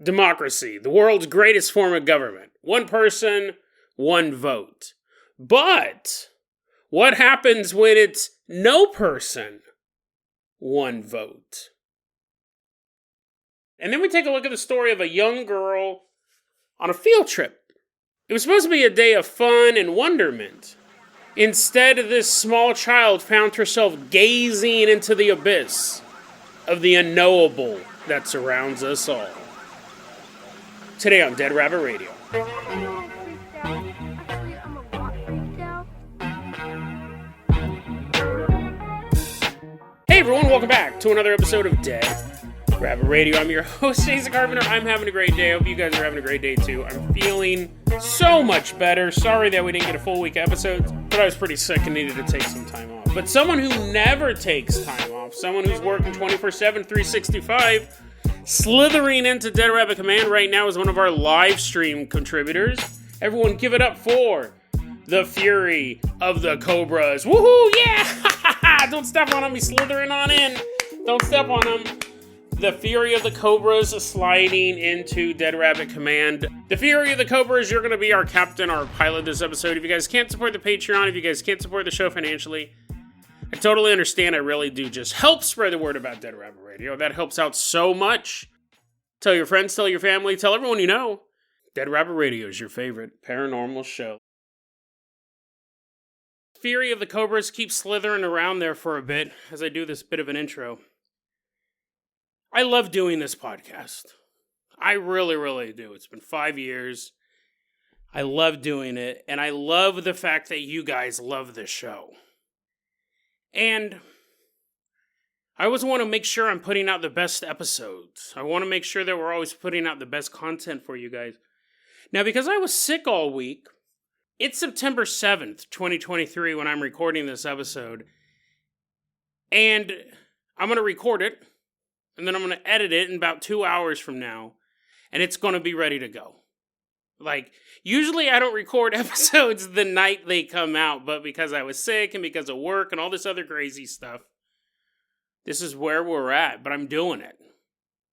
Democracy, the world's greatest form of government. One person, one vote. But what happens when it's no person, one vote? And then we take a look at the story of a young girl on a field trip. It was supposed to be a day of fun and wonderment. Instead, this small child found herself gazing into the abyss of the unknowable that surrounds us all. Today on Dead Rabbit Radio. Hey everyone, welcome back to another episode of Dead Rabbit Radio. I'm your host, Jason Carpenter. I'm having a great day. I hope you guys are having a great day too. I'm feeling so much better. Sorry that we didn't get a full week episode, but I was pretty sick and needed to take some time off. But someone who never takes time off, someone who's working 24/7, 365, slithering into Dead Rabbit Command right now is one of our live stream contributors. Everyone give it up for the Fury of the Cobras. Woohoo, yeah! Don't step on him, he's slithering on in. Don't step on him. The Fury of the Cobras sliding into Dead Rabbit Command. The Fury of the Cobras, you're going to be our captain, our pilot this episode. If you guys can't support the Patreon, if you guys can't support the show financially, I totally understand. I really do. Just help spread the word about Dead Rabbit Radio. That helps out so much. Tell your friends, tell your family, tell everyone you know. Dead Rabbit Radio is your favorite paranormal show. Fury of the Cobras keeps slithering around there for a bit as I do this bit of an intro. I love doing this podcast. I really, really do. It's been 5 years. I love doing it, and I love the fact that you guys love this show. And I always want to make sure I'm putting out the best episodes. I want to make sure that we're always putting out the best content for you guys. Now, because I was sick all week, it's September 7th, 2023 when I'm recording this episode. And I'm going to record it, and then I'm going to edit it in about 2 hours from now, and it's going to be ready to go. Like, usually I don't record episodes the night they come out, but because I was sick and because of work and all this other crazy stuff, this is where we're at, but I'm doing it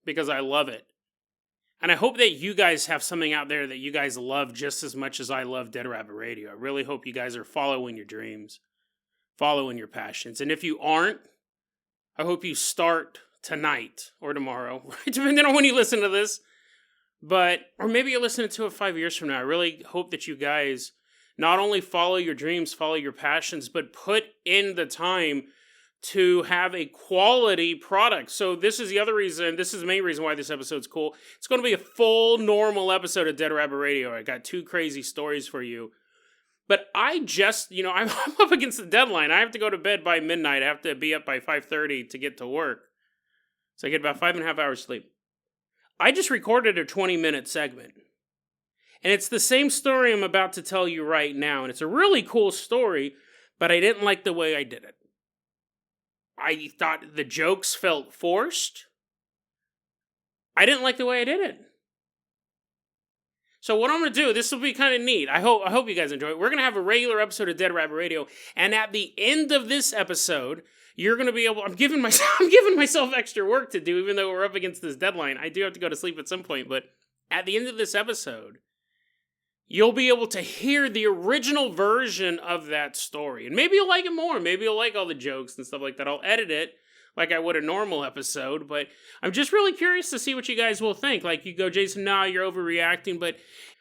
because I love it. And I hope that you guys have something out there that you guys love just as much as I love Dead Rabbit Radio. I really hope you guys are following your dreams, following your passions. And if you aren't, I hope you start tonight or tomorrow, depending on when you listen to this. Or maybe you're listening to it 5 years from now. I really hope that you guys not only follow your dreams, follow your passions, but put in the time to have a quality product. So this is the other reason, this is the main reason why this episode's cool. It's going to be a full, normal episode of Dead Rabbit Radio. I got 2 crazy stories for you. But I just, I'm up against the deadline. I have to go to bed by midnight. I have to be up by 5:30 to get to work. So I get about 5.5 hours sleep. I just recorded a 20-minute segment. And it's the same story I'm about to tell you right now. And it's a really cool story, but I didn't like the way I did it. I thought the jokes felt forced. I didn't like the way I did it. So what I'm going to do, this will be kind of neat. I hope you guys enjoy it. We're going to have a regular episode of Dead Rabbit Radio. And at the end of this episode, you're going to be able, I'm giving myself extra work to do, even though we're up against this deadline. I do have to go to sleep at some point, but at the end of this episode, you'll be able to hear the original version of that story. And maybe you'll like it more. Maybe you'll like all the jokes and stuff like that. I'll edit it like I would a normal episode, but I'm just really curious to see what you guys will think. Like, you go, Jason, nah, you're overreacting, but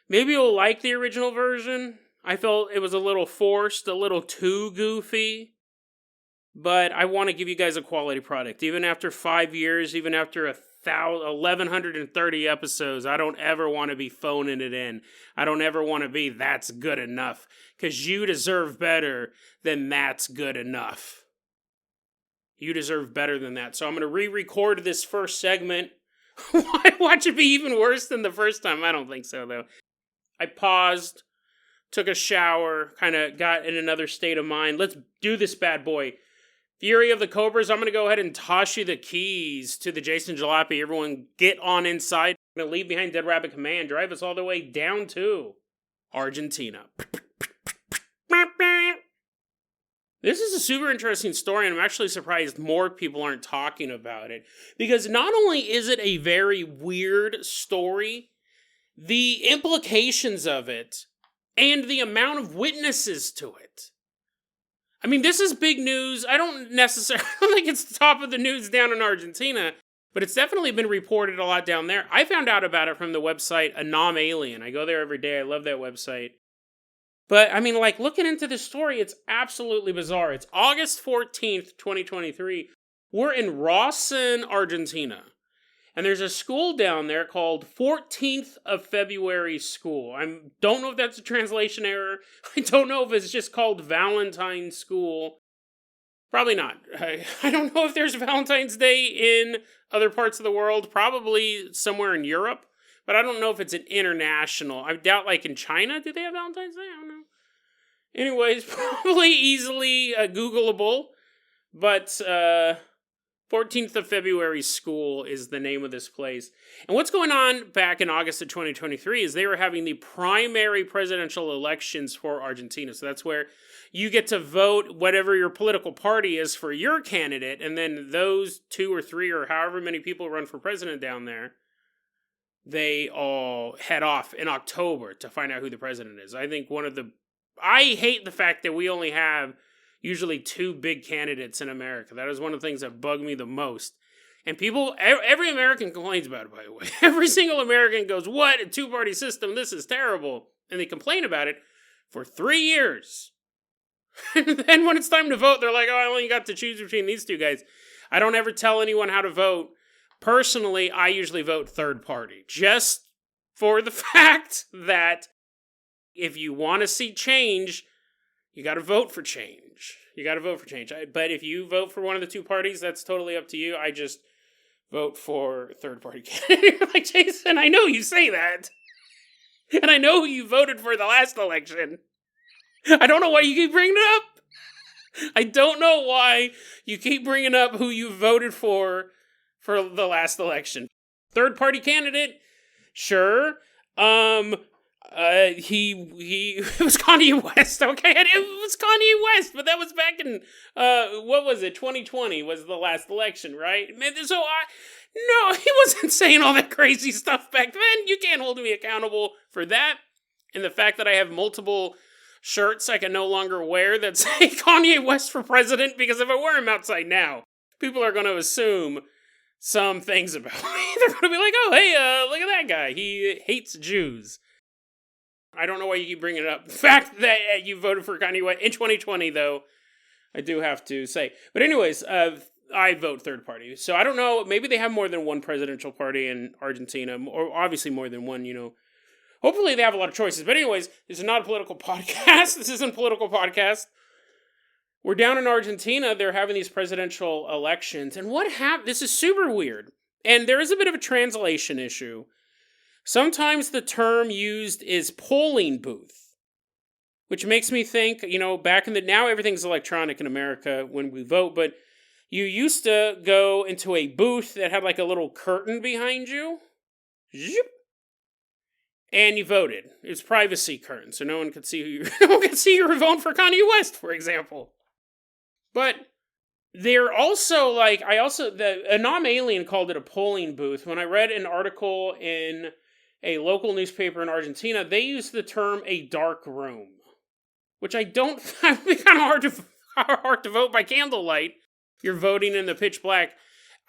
maybe you'll like the original version. I felt it was a little forced, a little too goofy. But I want to give you guys a quality product. Even after 5 years, even after 1,130 episodes, I don't ever want to be phoning it in. I don't ever want to be, that's good enough. Because you deserve better than that's good enough. You deserve better than that. So I'm going to re-record this first segment. Watch it be even worse than the first time. I don't think so, though. I paused, took a shower, kind of got in another state of mind. Let's do this bad boy. Fury of the Cobras, I'm going to go ahead and toss you the keys to the Jason Jalopy. Everyone get on inside. I'm going to leave behind Dead Rabbit Command. Drive us all the way down to Argentina. This is a super interesting story, and I'm actually surprised more people aren't talking about it. Because not only is it a very weird story, the implications of it and the amount of witnesses to it. I mean, this is big news. I don't think it's the top of the news down in Argentina, but it's definitely been reported a lot down there. I found out about it from the website Anomalien. I go there every day. I love that website. But, I mean, like, looking into this story, it's absolutely bizarre. It's August 14th, 2023. We're in Rawson, Argentina. And there's a school down there called 14th of February School. I don't know if that's a translation error. I don't know if it's just called Valentine's School. Probably not. I don't know if there's Valentine's Day in other parts of the world. Probably somewhere in Europe. But I don't know if it's an international. I doubt, like, in China, do they have Valentine's Day? I don't know. Anyways, probably easily Googleable. But, 14th of February School is the name of this place. And what's going on back in August of 2023 is they were having the primary presidential elections for Argentina. So that's where you get to vote whatever your political party is for your candidate. And then those 2 or 3 or however many people run for president down there, they all head off in October to find out who the president is. I hate the fact that we only have usually 2 big candidates in America. That is one of the things that bug me the most. And every American complains about it, by the way. Every single American goes, what? A 2-party system, this is terrible. And they complain about it for 3 years. And then when it's time to vote, they're like, oh, I only got to choose between these 2 guys. I don't ever tell anyone how to vote. Personally, I usually vote third party. Just for the fact that if you want to see change, you got to vote for change. But if you vote for one of the 2 parties, that's totally up to you. I just vote for third-party candidate. Like, Jason, I know you say that. And I know who you voted for the last election. I don't know why you keep bringing it up. I don't know why you keep bringing up who you voted for the last election. Third-party candidate? Sure. It was Kanye West, okay? It was Kanye West, but that was back in, 2020 was the last election, right? No, he wasn't saying all that crazy stuff back then. You can't hold me accountable for that. And the fact that I have multiple shirts I can no longer wear that say Kanye West for president, because if I wear them outside now, people are going to assume some things about me. They're going to be like, oh, hey, look at that guy. He hates Jews. I don't know why you keep bringing it up. The fact that you voted for Kanye West in 2020, though, I do have to say. But anyways, I vote third party. So I don't know. Maybe they have more than one presidential party in Argentina, or obviously more than one, Hopefully they have a lot of choices. But anyways, this is not a political podcast. This isn't a political podcast. We're down in Argentina. They're having these presidential elections. And what happened? This is super weird. And there is a bit of a translation issue. Sometimes the term used is polling booth, which makes me think, back in now everything's electronic in America when we vote, but you used to go into a booth that had like a little curtain behind you, and you voted. It's privacy curtain, so no one could see no one could see you were voting for Kanye West, for example. But they're also the Anomalien called it a polling booth. When I read an article in a local newspaper in Argentina, they use the term a dark room, which I don't. It'd be kind of hard to vote by candlelight. You're voting in the pitch black.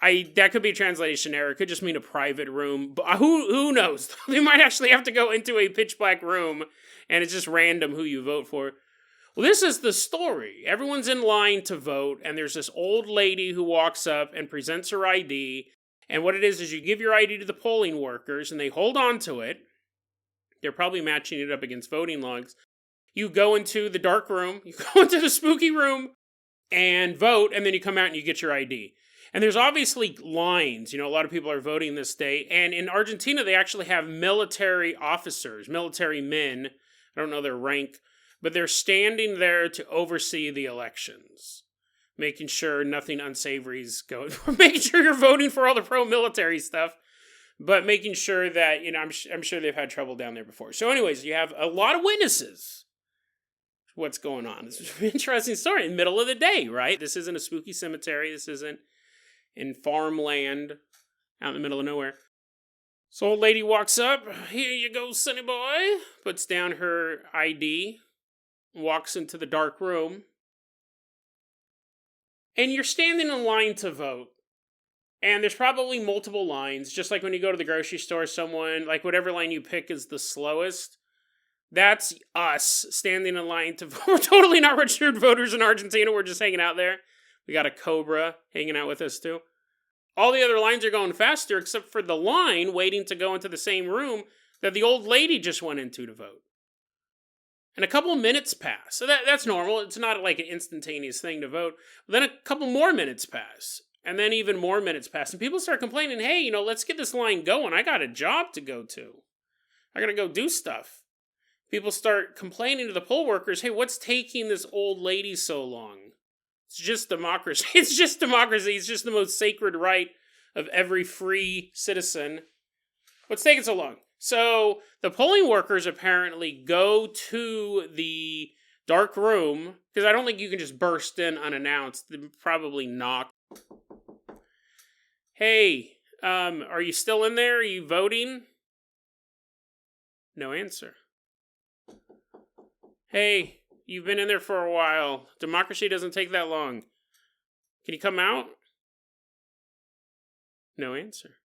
That could be a translation error. It could just mean a private room. But who knows? They might actually have to go into a pitch black room, and it's just random who you vote for. Well, this is the story. Everyone's in line to vote, and there's this old lady who walks up and presents her ID. And what it is you give your ID to the polling workers, and they hold on to it. They're probably matching it up against voting logs. You go into the dark room, you go into the spooky room, and vote, and then you come out and you get your ID. And there's obviously lines. A lot of people are voting this day. And in Argentina, they actually have military officers, military men. I don't know their rank, but they're standing there to oversee the elections. Making sure nothing unsavory is going. Making sure you're voting for all the pro-military stuff, but making sure that I'm sure they've had trouble down there before. So, anyways, you have a lot of witnesses. what's going on. It's an interesting story in the middle of the day, right? This isn't a spooky cemetery. This isn't in farmland out in the middle of nowhere. So old lady walks up. Here you go, sonny boy. Puts down her ID. Walks into the dark room. And you're standing in line to vote. And there's probably multiple lines. Just like when you go to the grocery store, someone, like whatever line you pick is the slowest. That's us standing in line to vote. We're totally not registered voters in Argentina. We're just hanging out there. We got a cobra hanging out with us too. All the other lines are going faster except for the line waiting to go into the same room that the old lady just went into to vote. And a couple minutes pass. So that's normal. It's not like an instantaneous thing to vote. But then a couple more minutes pass. And then even more minutes pass. And people start complaining, hey, let's get this line going. I got a job to go to. I got to go do stuff. People start complaining to the poll workers, hey, what's taking this old lady so long? It's just democracy. It's just democracy. It's just the most sacred right of every free citizen. What's taking so long? So the polling workers apparently go to the dark room, because I don't think you can just burst in unannounced. They probably knock. Hey, are you still in there? Are you voting? No answer. Hey, you've been in there for a while. Democracy doesn't take that long. Can you come out? No answer.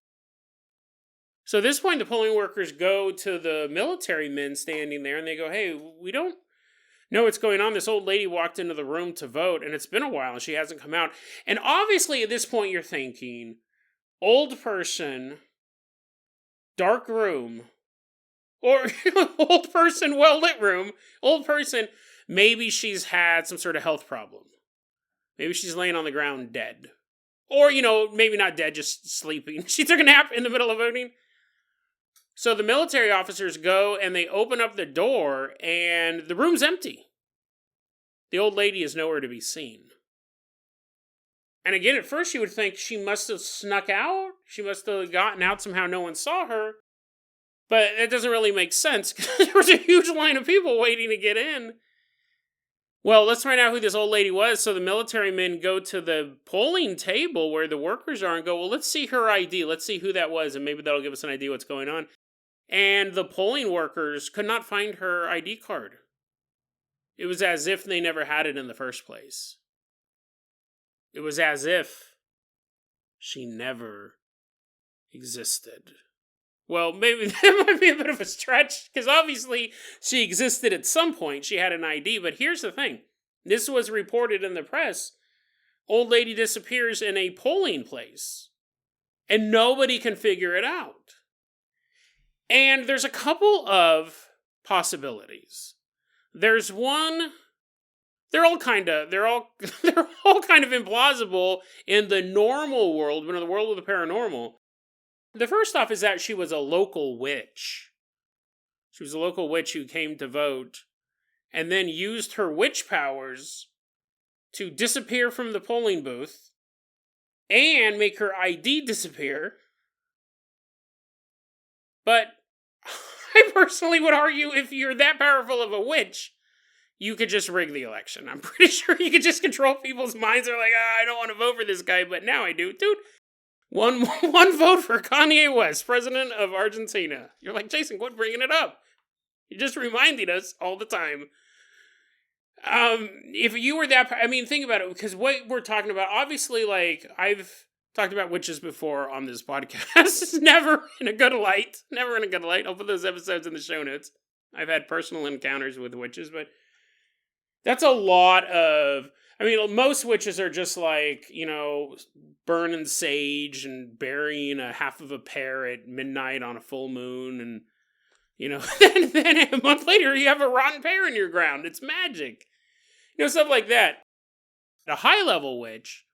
So at this point, the polling workers go to the military men standing there and they go, hey, we don't know what's going on. This old lady walked into the room to vote and it's been a while and she hasn't come out. And obviously at this point you're thinking, old person, dark room, or old person, well-lit room, old person, maybe she's had some sort of health problem. Maybe she's laying on the ground dead. Or, maybe not dead, just sleeping. She took a nap in the middle of voting. So the military officers go and they open up the door and the room's empty. The old lady is nowhere to be seen. And again, at first you would think she must have snuck out. She must have gotten out somehow. No one saw her. But it doesn't really make sense because there was a huge line of people waiting to get in. Well, let's find out who this old lady was. So the military men go to the polling table where the workers are and go, well, let's see her ID. Let's see who that was, and maybe that'll give us an idea what's going on. And the polling workers could not find her ID card. It was as if they never had it in the first place. It was as if she never existed. Well, maybe that might be a bit of a stretch, because obviously she existed at some point. She had an ID, but here's the thing. This was reported in the press. Old lady disappears in a polling place, and nobody can figure it out. And there's a couple of possibilities. There's one, they're all kind of implausible in the normal world, but in the world of the paranormal. The first off is that she was a local witch. She was a local witch who came to vote and then used her witch powers to disappear from the polling booth and make her ID disappear. But I personally would argue if you're that powerful of a witch, you could just rig the election. I'm pretty sure you could just control people's minds. They're like, I don't want to vote for this guy, but now I do. Dude. One vote for Kanye West, president of Argentina. You're like, Jason, quit bringing it up. You're just reminding us all the time. If you were that, think about it, because what we're talking about, obviously, I've talked about witches before on this podcast. Never in a good light. I'll put those episodes in the show notes. I've had personal encounters with witches, but that's a lot of... most witches are just burning sage and burying a half of a pear at midnight on a full moon. And, then a month later you have a rotten pear in your ground. It's magic. Stuff like that. A high-level witch,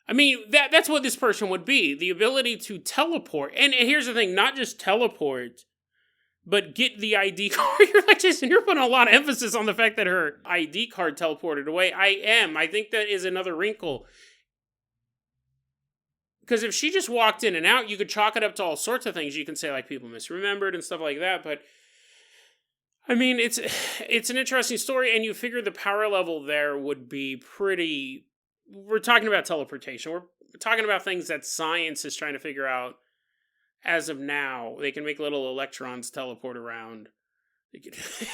that's what this person would be. The ability to teleport. And here's the thing, not just teleport, but get the ID card. You're like, Jason, you're putting a lot of emphasis on the fact that her ID card teleported away. I am. I think that is another wrinkle. Because if she just walked in and out, you could chalk it up to all sorts of things. You can say, people misremembered and stuff like that. But I mean, it's an interesting story, and you figure the power level there would be pretty. We're talking about teleportation. We're talking about things that science is trying to figure out as of now. They can make little electrons teleport around. They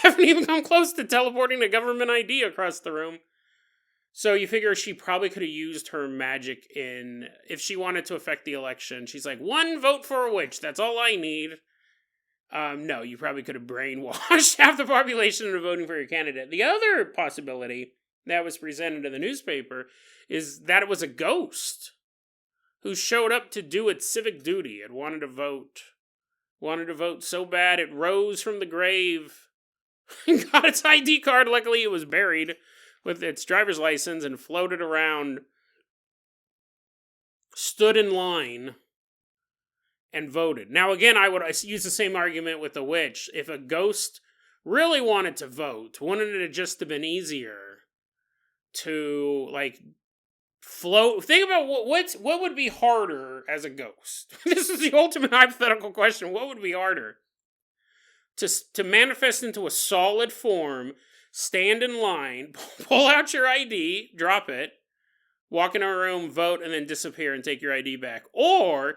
haven't even come close to teleporting a government ID across the room. So you figure she probably could have used her magic if she wanted to affect the election. She's like, 1 vote for a witch. That's all I need. No, you probably could have brainwashed half the population into voting for your candidate. The other possibility that was presented to the newspaper is that it was a ghost who showed up to do its civic duty and wanted to vote. Wanted to vote so bad it rose from the grave and got its ID card. Luckily, it was buried with its driver's license and floated around, stood in line, and voted. Now, again, I would use the same argument with the witch. If a ghost really wanted to vote, wouldn't it just have been easier to, like, float? Think about what would be harder as a ghost. This is the ultimate hypothetical question. What would be harder? To manifest into a solid form, stand in line, pull out your ID, drop it, walk in a room, vote, and then disappear and take your ID back. Or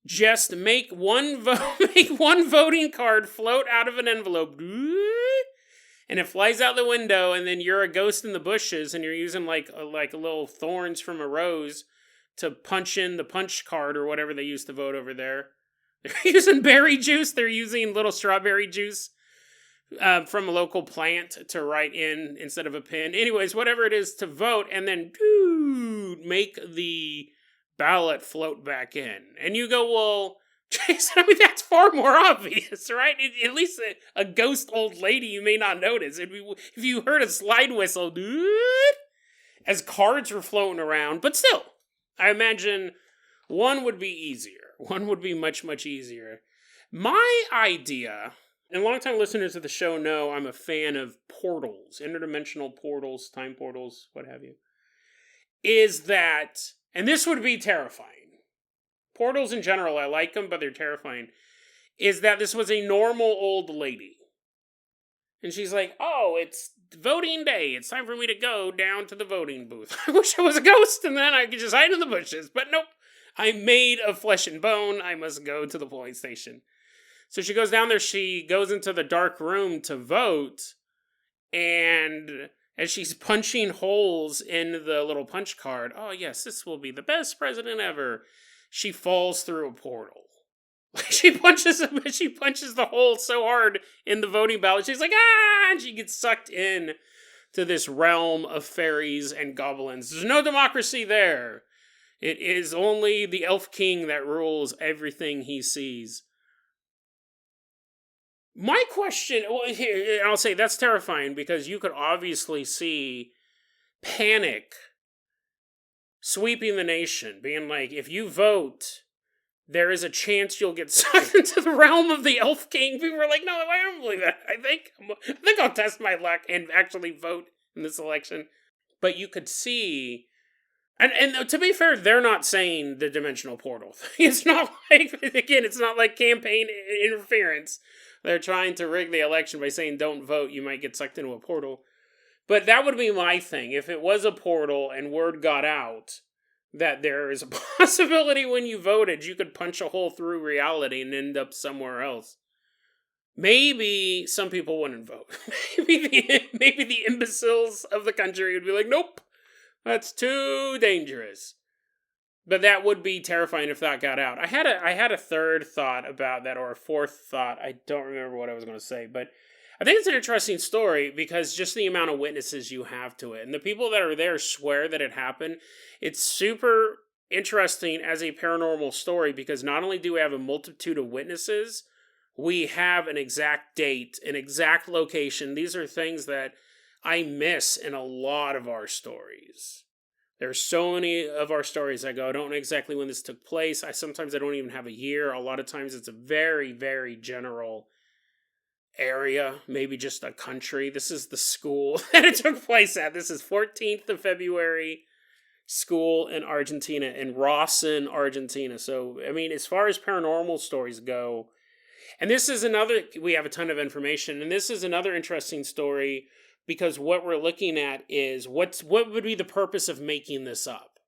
just make one voting card float out of an envelope, and it flies out the window, and then you're a ghost in the bushes, and you're using like little thorns from a rose to punch in the punch card or whatever they use to vote over there. They're using berry juice. They're using little strawberry juice from a local plant to write in instead of a pin. Anyways, whatever it is to vote, and then make the ballot float back in. And you go, well, Jason, I mean, that's far more obvious, right? At least a ghost old lady you may not notice. If you heard a slide whistle, as cards were floating around, but still, I imagine one would be easier. One would be much, much easier. My idea, and longtime listeners of the show know I'm a fan of portals, interdimensional portals, time portals, what have you, is that, and this would be terrifying. Portals in general, I like them, but they're terrifying. Is that this was a normal old lady. And she's like, oh, it's voting day. It's time for me to go down to the voting booth. I wish I was a ghost and then I could just hide in the bushes. But nope. I'm made of flesh and bone. I must go to the polling station. So she goes down there. She goes into the dark room to vote. And as she's punching holes in the little punch card, oh yes, this will be the best president ever, she falls through a portal. She punches the hole so hard in the voting ballot, she's like, ah, and she gets sucked in to this realm of fairies and goblins. There's no democracy there. It is only the elf king that rules everything he sees. My question, well, here, I'll say that's terrifying because you could obviously see panic sweeping the nation, being like, if you vote, there is a chance you'll get sucked into the realm of the Elf King. People are like, no, I don't believe that. I think I'll test my luck and actually vote in this election. But you could see, and to be fair, they're not saying the dimensional portal thing. It's not like, again, it's not like campaign interference. They're trying to rig the election by saying don't vote, you might get sucked into a portal. But that would be my thing. If it was a portal and word got out that there is a possibility when you voted, you could punch a hole through reality and end up somewhere else. Maybe some people wouldn't vote. Maybe the imbeciles of the country would be like, nope, that's too dangerous. But that would be terrifying if that got out. I had a third thought about that, or a fourth thought. I don't remember what I was going to say, but I think it's an interesting story because just the amount of witnesses you have to it. And the people that are there swear that it happened. It's super interesting as a paranormal story because not only do we have a multitude of witnesses, we have an exact date, an exact location. These are things that I miss in a lot of our stories. There's so many of our stories I go, I don't know exactly when this took place. Sometimes I don't even have a year. A lot of times it's a very, very general area, maybe just a country. This is the school that it took place at. This is 14th of February, school in Argentina, in Rawson, Argentina. So, I mean, as far as paranormal stories go, And this is another, we have a ton of information, and this is another interesting story because what we're looking at is what would be the purpose of making this up?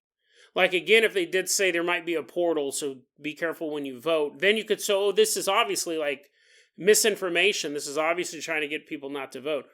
Like, again, if they did say there might be a portal, so be careful when you vote, then you could say, oh, this is obviously like misinformation. This is obviously trying to get people not to vote.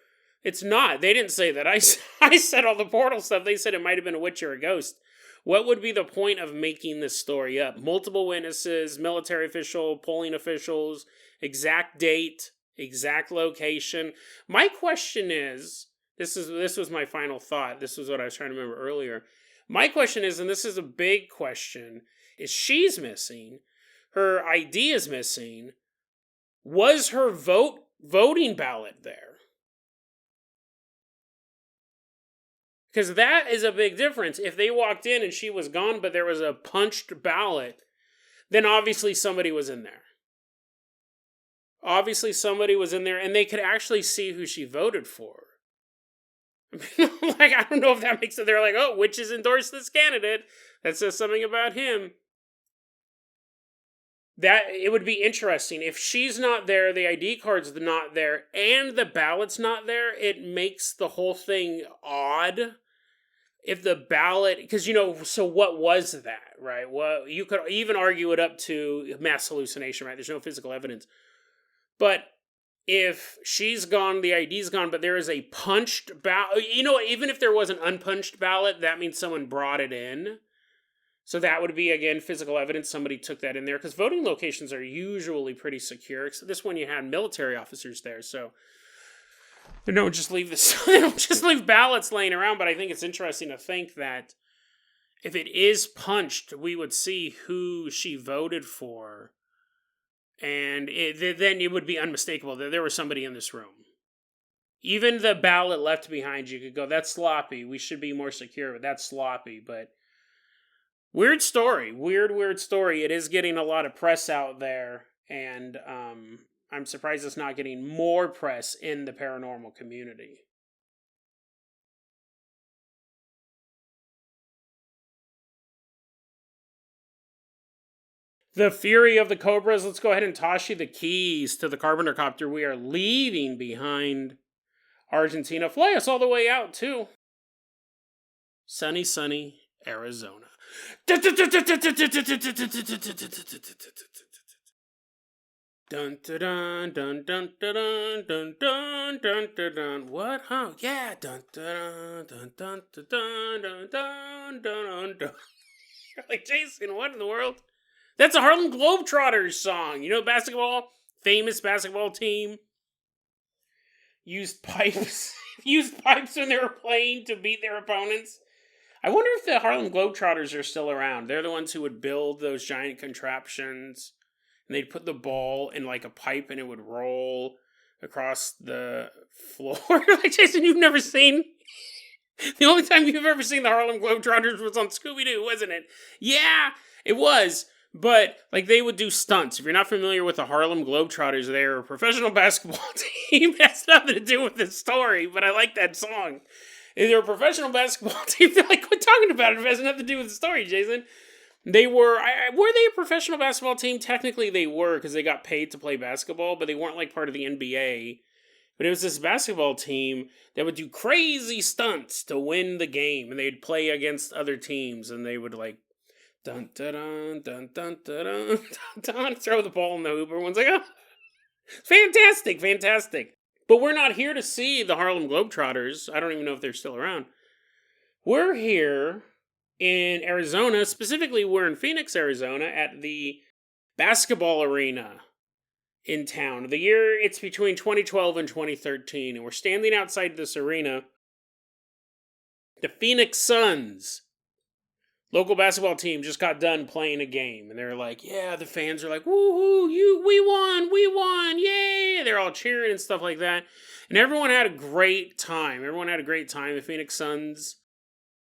It's not. They didn't say that. I said all the portal stuff. They said it might have been a witch or a ghost. What would be the point of making this story up? Multiple witnesses, military official, polling officials, exact date, exact location. My question is, this was my final thought. This was what I was trying to remember earlier. My question is, and this is a big question, is she's missing, her ID is missing, was her voting ballot there? Because that is a big difference. If they walked in and she was gone, but there was a punched ballot, then obviously somebody was in there. Obviously somebody was in there, and they could actually see who she voted for. Like, I don't know if that makes it, they're like, oh, witches endorsed this candidate. That says something about him. That, it would be interesting. If she's not there, the ID card's not there, and the ballot's not there, it makes the whole thing odd. If the ballot, because, so what was that, right? Well, you could even argue it up to mass hallucination, right? There's no physical evidence. But if she's gone, the ID's gone, but there is a punched ballot, even if there was an unpunched ballot, that means someone brought it in. So that would be, again, physical evidence. Somebody took that in there, because voting locations are usually pretty secure. So this one, you had military officers there, so they don't just leave they don't just leave ballots laying around. But I think it's interesting to think that if it is punched, we would see who she voted for. And then it would be unmistakable that there was somebody in this room. Even the ballot left behind, you could go, that's sloppy. We should be more secure, but that's sloppy. But weird story. Weird story. It is getting a lot of press out there. And I'm surprised it's not getting more press in the paranormal community. The Fury of the Cobras. Let's go ahead and toss you the keys to the Carpenter copter. We are leaving behind Argentina. Fly us all the way out to sunny Arizona. Dun dun dun dun dun dun dun dun dun. What? Huh? Yeah. Dun dun dun dun dun dun dun dun dun. You're like, Jason, what in the world? That's a Harlem Globetrotters song. Basketball, famous basketball team used pipes when they were playing to beat their opponents. I wonder if the Harlem Globetrotters are still around. They're the ones who would build those giant contraptions, and they'd put the ball in like a pipe and it would roll across the floor. Like, Jason, you've never seen... The only time you've ever seen the Harlem Globetrotters was on Scooby-Doo, wasn't it? Yeah, it was. But, like, they would do stunts. If you're not familiar with the Harlem Globetrotters, they're a professional basketball team. It has nothing to do with this story, but I like that song. They're a professional basketball team. They're like, quit talking about it. It has nothing to do with the story, Jason. They were they a professional basketball team? Technically, they were, because they got paid to play basketball, but they weren't, like, part of the NBA. But it was this basketball team that would do crazy stunts to win the game, and they'd play against other teams, and they would, like, dun dun dun dun dun dun dun, throw the ball in the hoop. Everyone's like, oh, fantastic. But we're not here to see the Harlem Globetrotters. I don't even know if they're still around. We're here in Arizona. Specifically, we're in Phoenix, Arizona, at the basketball arena in town. The year, it's between 2012 and 2013, and we're standing outside this arena. The Phoenix Suns, local basketball team, just got done playing a game, and they're like, yeah, the fans are like, woohoo, we won, yay! They're all cheering and stuff like that, and everyone had a great time. The Phoenix Suns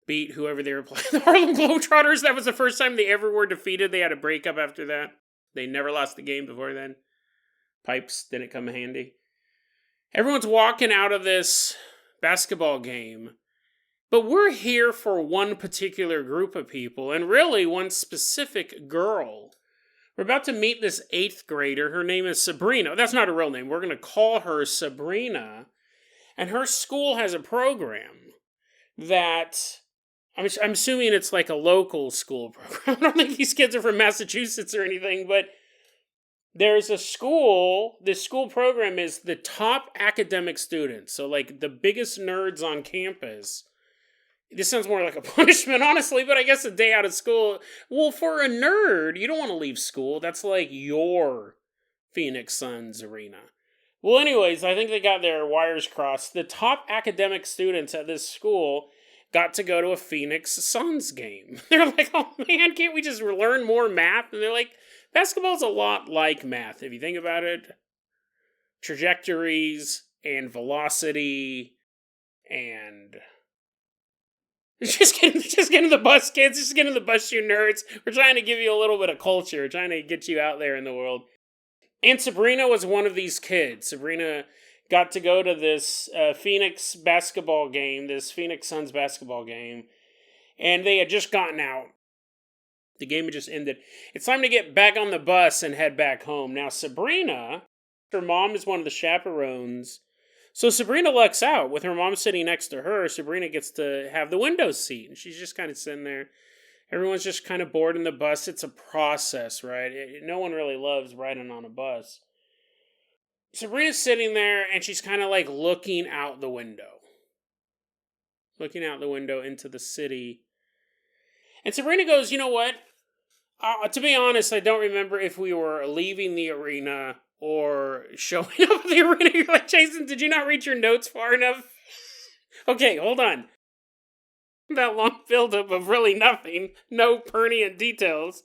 beat whoever they were playing. The Harlem Globetrotters, that was the first time they ever were defeated. They had a breakup after that. They never lost the game before then. Pipes didn't come handy. Everyone's walking out of this basketball game, but we're here for one particular group of people, and really one specific girl. We're about to meet this 8th grader. Her name is Sabrina. That's not her real name. We're going to call her Sabrina. And her school has a program that I'm assuming it's like a local school program. I don't think these kids are from Massachusetts or anything, but there's a school. This school program is the top academic students. So, like, the biggest nerds on campus. This sounds more like a punishment, honestly, but I guess a day out of school. Well, for a nerd, you don't want to leave school. That's like your Phoenix Suns arena. Well, anyways, I think they got their wires crossed. The top academic students at this school got to go to a Phoenix Suns game. They're like, oh man, can't we just learn more math? And they're like, basketball's a lot like math, if you think about it. Trajectories and velocity and... Just get in the bus, kids. Just get in the bus, you nerds. We're trying to give you a little bit of culture. We're trying to get you out there in the world. And Sabrina was one of these kids. Sabrina got to go to this Phoenix basketball game, this Phoenix Suns basketball game, and they had just gotten out. The game had just ended. It's time to get back on the bus and head back home. Now, Sabrina, her mom is one of the chaperones. So Sabrina lucks out. With her mom sitting next to her, Sabrina gets to have the window seat. And she's just kind of sitting there. Everyone's just kind of bored in the bus. It's a process, right? No one really loves riding on a bus. Sabrina's sitting there, and she's kind of like looking out the window. Looking out the window into the city. And Sabrina goes, you know what? To be honest, I don't remember if we were leaving the arena or showing up at the arena. You're like, Jason, did you not read your notes far enough? Okay, hold on. That long buildup of really nothing. No pertinent details.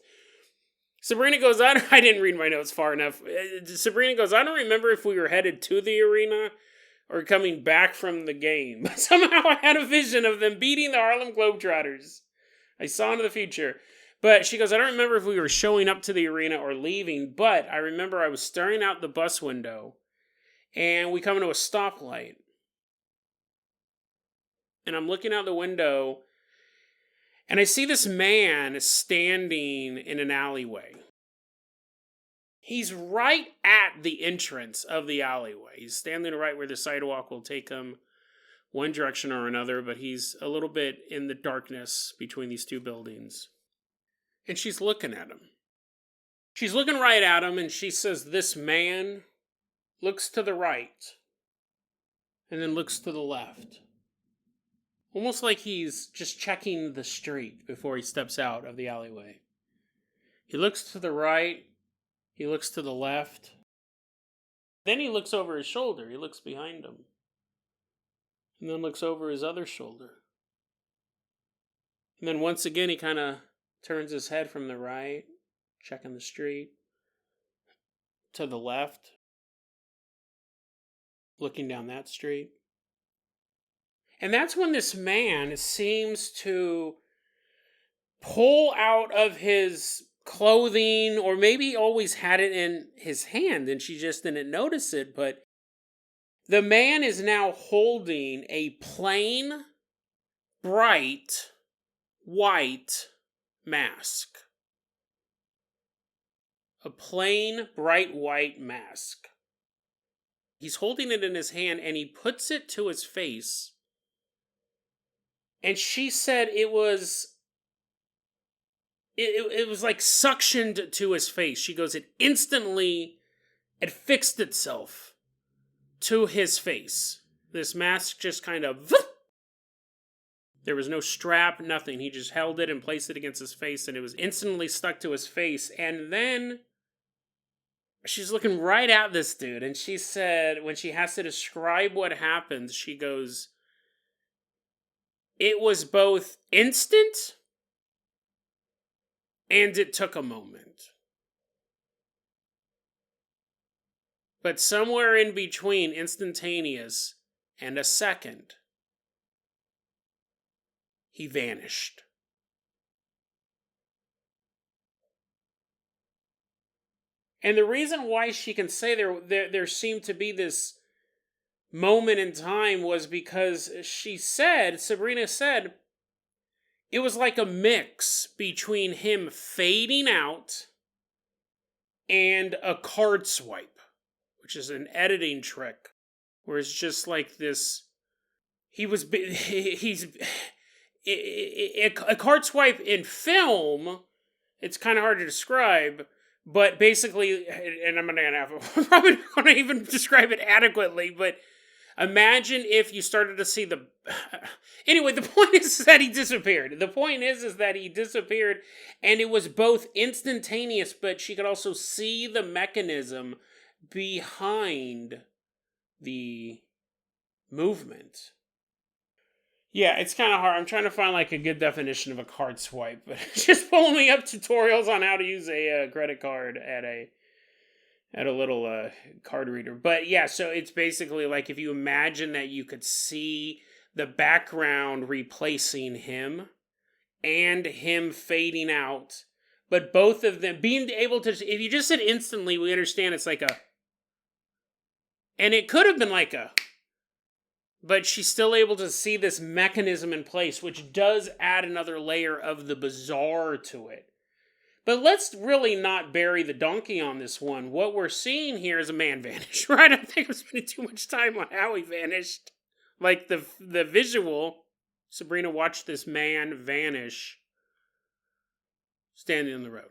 Sabrina goes, I didn't read my notes far enough. Sabrina goes, I don't remember if we were headed to the arena or coming back from the game. But somehow I had a vision of them beating the Harlem Globetrotters. I saw into the future. But she goes, I don't remember if we were showing up to the arena or leaving, but I remember I was staring out the bus window, and we come into a stoplight. And I'm looking out the window, and I see this man standing in an alleyway. He's right at the entrance of the alleyway. He's standing right where the sidewalk will take him one direction or another, but he's a little bit in the darkness between these two buildings. And she's looking at him. She's looking right at him, and she says, this man looks to the right and then looks to the left. Almost like he's just checking the street before he steps out of the alleyway. He looks to the right. He looks to the left. Then he looks over his shoulder. He looks behind him. And then looks over his other shoulder. And then once again, he kind of turns his head from the right, checking the street, to the left, looking down that street. And that's when this man seems to pull out of his clothing, or maybe he always had it in his hand and she just didn't notice it, but the man is now holding a plain, bright, white mask. A plain, bright, white mask. He's holding it in his hand and he puts it to his face. And she said it was like suctioned to his face. She goes, it fixed itself to his face. This mask just kind of... There was no strap, nothing. He just held it and placed it against his face, and it was instantly stuck to his face. And then she's looking right at this dude, and she said, when she has to describe what happened, she goes, it was both instant and it took a moment. But somewhere in between instantaneous and a second, he vanished. And the reason why she can say there seemed to be this moment in time was because Sabrina said, it was like a mix between him fading out and a card swipe, which is an editing trick, where it's just like this. He's a card swipe in film. It's kind of hard to describe, but basically, and I'm probably not going to even describe it adequately, but imagine if you started to see the. Anyway, the point is that he disappeared. The point is that he disappeared, and it was both instantaneous, but she could also see the mechanism behind the movement. Yeah, it's kind of hard. I'm trying to find like a good definition of a card swipe, but it's just pulling me up tutorials on how to use a credit card at a little card reader. But yeah, so it's basically like if you imagine that you could see the background replacing him and him fading out, but both of them being able to, if you just said instantly, we understand it's like a, and it could have been like a, but she's still able to see this mechanism in place, which does add another layer of the bizarre to it. But let's really not bury the donkey on this one. What we're seeing here is a man vanish, right? I think I'm spending too much time on how he vanished. Like the visual, Sabrina watched this man vanish standing on the road.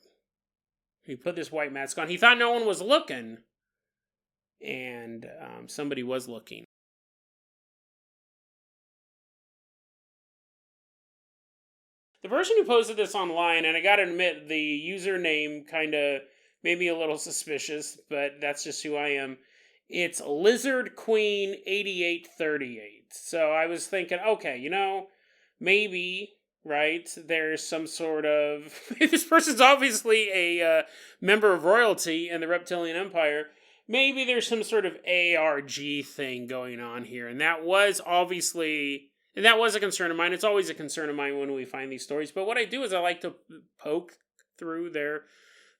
He put this white mask on. He thought no one was looking, and somebody was looking. The person who posted this online, and I gotta admit, the username kind of made me a little suspicious, but that's just who I am. It's Lizard Queen 8838. So I was thinking, okay, maybe, right, there's some sort of... this person's obviously a member of royalty in the Reptilian Empire. Maybe there's some sort of ARG thing going on here. And that was obviously... And that was a concern of mine. It's always a concern of mine when we find these stories. But what I do is I like to poke through their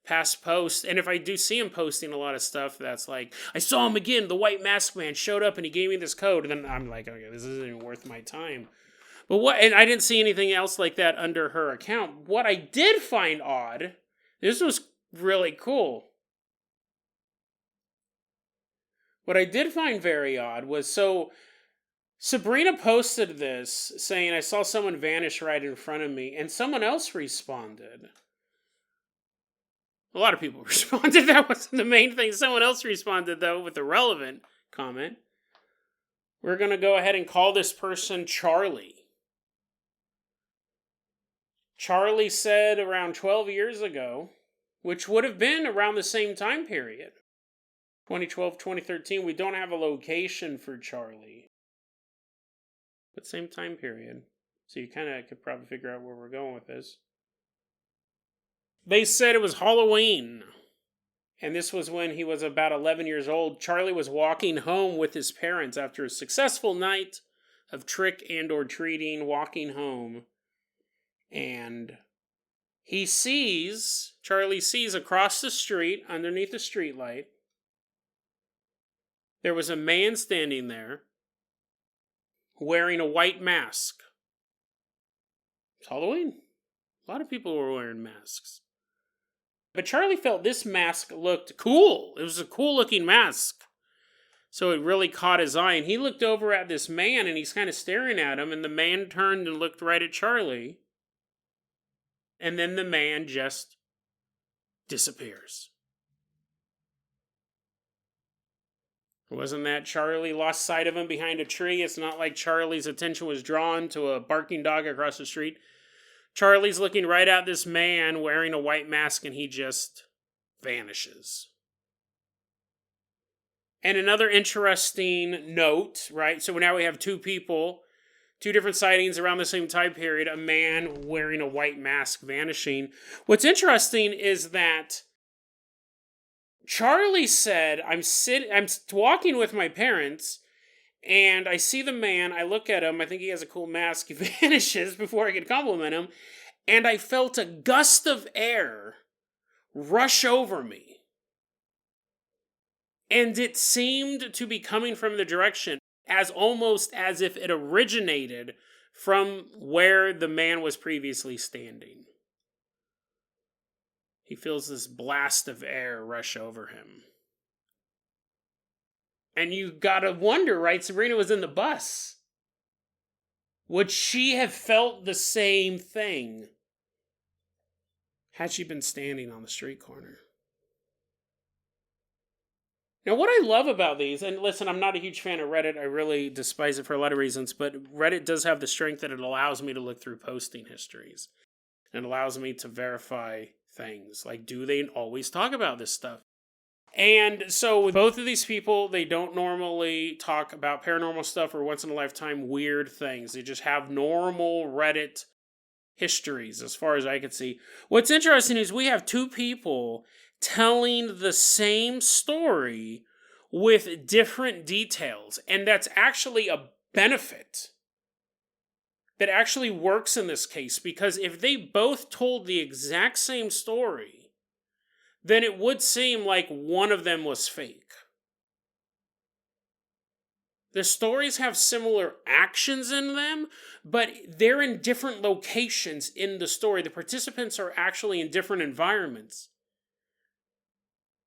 past posts. And if I do see him posting a lot of stuff that's like, I saw him again, the white mask man showed up and he gave me this code. And then I'm like, okay, this isn't even worth my time. And I didn't see anything else like that under her account. What I did find odd, this was really cool. What I did find very odd was, Sabrina posted this saying, I saw someone vanish right in front of me, and someone else responded. A lot of people responded. That wasn't the main thing. Someone else responded, though, with a relevant comment. We're going to go ahead and call this person Charlie. Charlie said around 12 years ago, which would have been around the same time period. 2012, 2013, we don't have a location for Charlie. But same time period. So you kind of could probably figure out where we're going with this. They said it was Halloween. And this was when he was about 11 years old. Charlie was walking home with his parents after a successful night of trick and or treating, walking home. And Charlie sees across the street, underneath the streetlight, there was a man standing there wearing a white mask. It's Halloween. A lot of people were wearing masks. But Charlie felt this mask looked cool. It was a cool looking mask. So it really caught his eye. And he looked over at this man and he's kind of staring at him. And the man turned and looked right at Charlie. And then the man just disappears. It wasn't that Charlie lost sight of him behind a tree. It's not like Charlie's attention was drawn to a barking dog across the street. Charlie's looking right at this man wearing a white mask and he just vanishes. And another interesting note, right? So now we have two different sightings around the same time period. A man wearing a white mask vanishing. What's interesting is that Charlie said, I'm walking with my parents, and I see the man, I look at him, I think he has a cool mask, he vanishes before I could compliment him, and I felt a gust of air rush over me. And it seemed to be coming from the direction, almost as if it originated from where the man was previously standing. He feels this blast of air rush over him. And you gotta wonder, right? Sabrina was in the bus. Would she have felt the same thing had she been standing on the street corner? Now, what I love about these, and listen, I'm not a huge fan of Reddit. I really despise it for a lot of reasons, but Reddit does have the strength that it allows me to look through posting histories. And allows me to verify things. Like, do they always talk about this stuff? And so with both of these people, they don't normally talk about paranormal stuff or once in a lifetime weird things. They just have normal Reddit histories, as far as I could see. What's interesting is we have two people telling the same story with different details. And that's actually a benefit that actually works in this case, because if they both told the exact same story, then it would seem like one of them was fake. The stories have similar actions in them, but they're in different locations in the story. The participants are actually in different environments.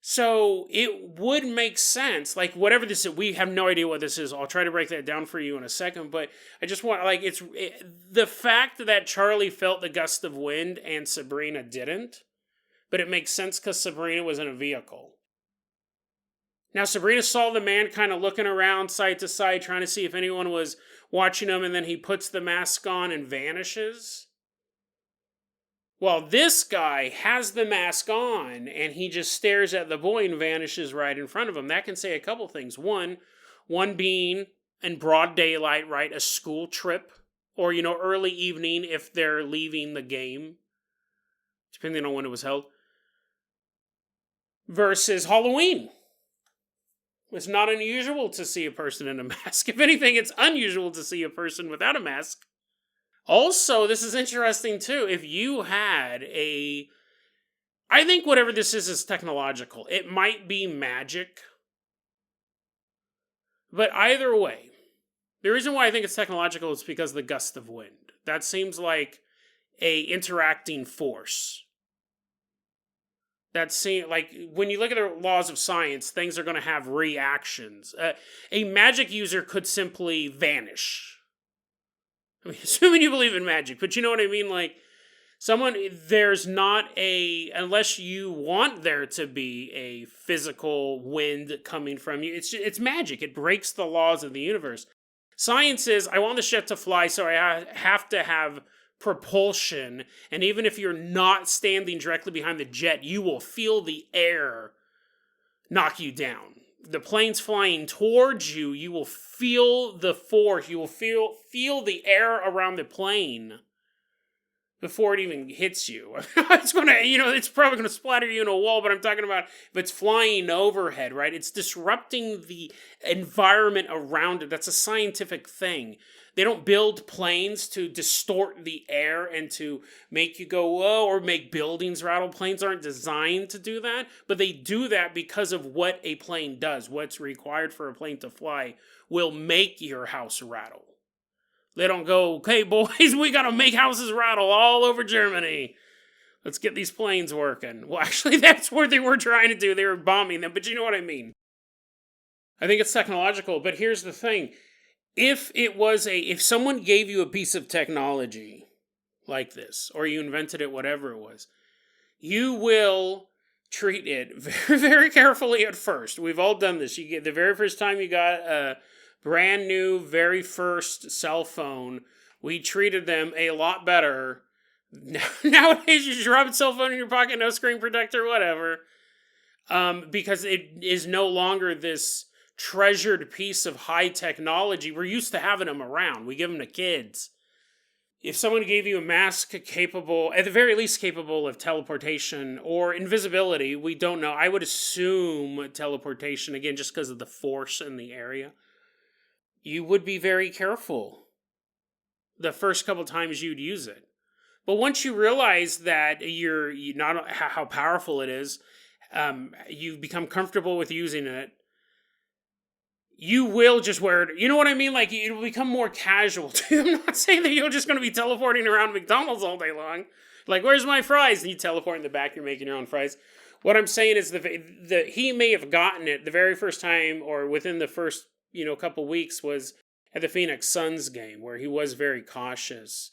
So it would make sense, like whatever this is, we have no idea what this is. I'll try to break that down for you in a second, but I just want, like, the fact that Charlie felt the gust of wind and Sabrina didn't, but it makes sense because Sabrina was in a vehicle. Now, Sabrina saw the man kind of looking around side to side, trying to see if anyone was watching him, and then he puts the mask on and vanishes. Well, this guy has the mask on, and he just stares at the boy and vanishes right in front of him. That can say a couple things. One being in broad daylight, right? A school trip, or, early evening if they're leaving the game, depending on when it was held, versus Halloween. It's not unusual to see a person in a mask. If anything, it's unusual to see a person without a mask. Also, this is interesting too. If you had I think whatever this is technological. It might be magic. But either way, the reason why I think it's technological is because of the gust of wind. That seems like a interacting force. That seems like, when you look at the laws of science, things are going to have reactions. A magic user could simply vanish. I mean, assuming you believe in magic, but you know what I mean? Like, there's not unless you want there to be a physical wind coming from you, it's magic. It breaks the laws of the universe. Science is, I want the ship to fly, so I have to have propulsion, and even if you're not standing directly behind the jet, you will feel the air knock you down. The plane's flying towards you, you will feel the force, you will feel the air around the plane before it even hits you. It's it's probably going to splatter you in a wall, but I'm talking about if it's flying overhead, right? It's disrupting the environment around it. That's a scientific thing. They don't build planes to distort the air and to make you go, whoa, or make buildings rattle. Planes aren't designed to do that, but they do that because of what a plane does. What's required for a plane to fly will make your house rattle. They don't go, okay, boys, we gotta make houses rattle all over Germany. Let's get these planes working. Well, actually, that's what they were trying to do. They were bombing them, but you know what I mean. I think it's technological, but here's the thing. If someone gave you a piece of technology like this, or you invented it, whatever it was, you will treat it very, very carefully at first. We've all done this. You get the very first time you got a brand new, very first cell phone, we treated them a lot better. Nowadays, you just drop a cell phone in your pocket, no screen protector, whatever, because it is no longer this treasured piece of high technology. We're used to having them around. We give them to kids. If someone gave you a mask capable, at the very least capable of teleportation or invisibility, we don't know. I would assume teleportation, again, just because of the force in the area. You would be very careful the first couple times you'd use it. But once you realize that you not how powerful it is, you become comfortable with using it, you will just wear it. You know what I mean? Like, it'll become more casual. I'm not saying that you're just going to be teleporting around McDonald's all day long. Like, where's my fries? And you teleport in the back, you're making your own fries. What I'm saying is he may have gotten it the very first time or within the first, couple weeks was at the Phoenix Suns game where he was very cautious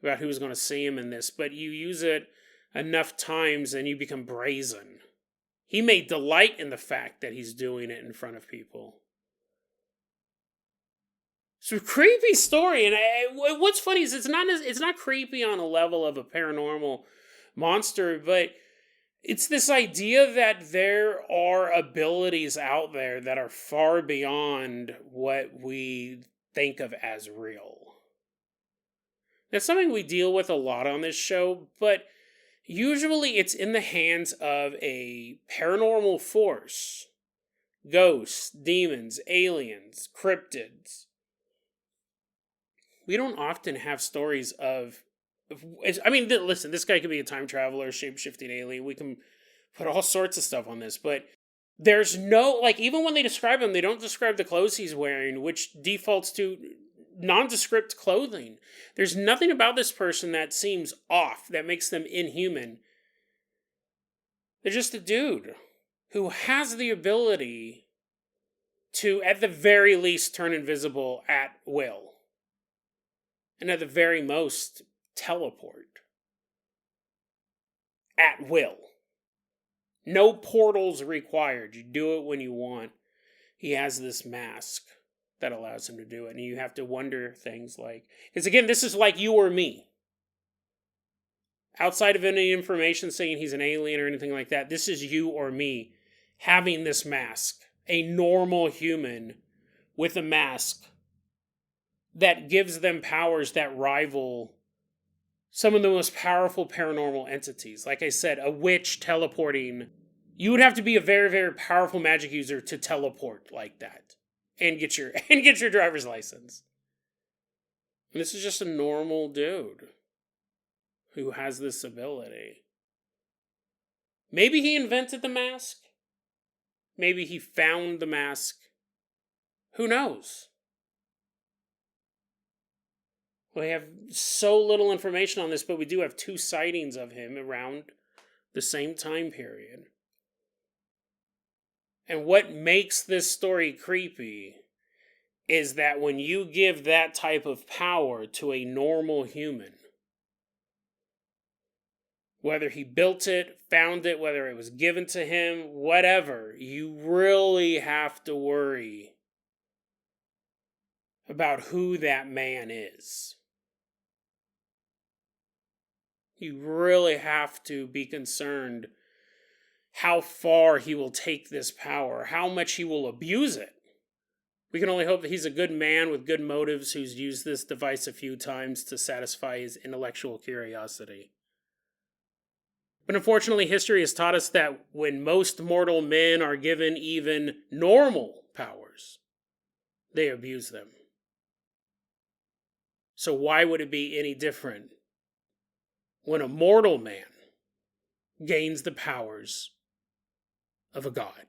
about who was going to see him in this. But you use it enough times and you become brazen. He may delight in the fact that he's doing it in front of people. It's a creepy story, and what's funny is it's not creepy on a level of a paranormal monster, but it's this idea that there are abilities out there that are far beyond what we think of as real. That's something we deal with a lot on this show, but usually it's in the hands of a paranormal force. Ghosts, demons, aliens, cryptids. We don't often have stories of... listen, this guy could be a time traveler, shape-shifting alien. We can put all sorts of stuff on this, but there's no... even when they describe him, they don't describe the clothes he's wearing, which defaults to nondescript clothing. There's nothing about this person that seems off, that makes them inhuman. They're just a dude who has the ability to, at the very least, turn invisible at will. And at the very most, teleport. At will. No portals required. You do it when you want. He has this mask that allows him to do it. And you have to wonder things like... Because again, this is like you or me. Outside of any information saying he's an alien or anything like that, this is you or me having this mask. A normal human with a mask that gives them powers that rival some of the most powerful paranormal entities. Like I said, a witch teleporting. You would have to be a very, very powerful magic user to teleport like that. And get your driver's license. And this is just a normal dude who has this ability. Maybe he invented the mask. Maybe he found the mask. Who knows? We have so little information on this, but we do have 2 sightings of him around the same time period. And what makes this story creepy is that when you give that type of power to a normal human, whether he built it, found it, whether it was given to him, whatever, you really have to worry about who that man is. You really have to be concerned how far he will take this power, how much he will abuse it. We can only hope that he's a good man with good motives who's used this device a few times to satisfy his intellectual curiosity. But unfortunately, history has taught us that when most mortal men are given even normal powers, they abuse them. So why would it be any different when a mortal man gains the powers of a god?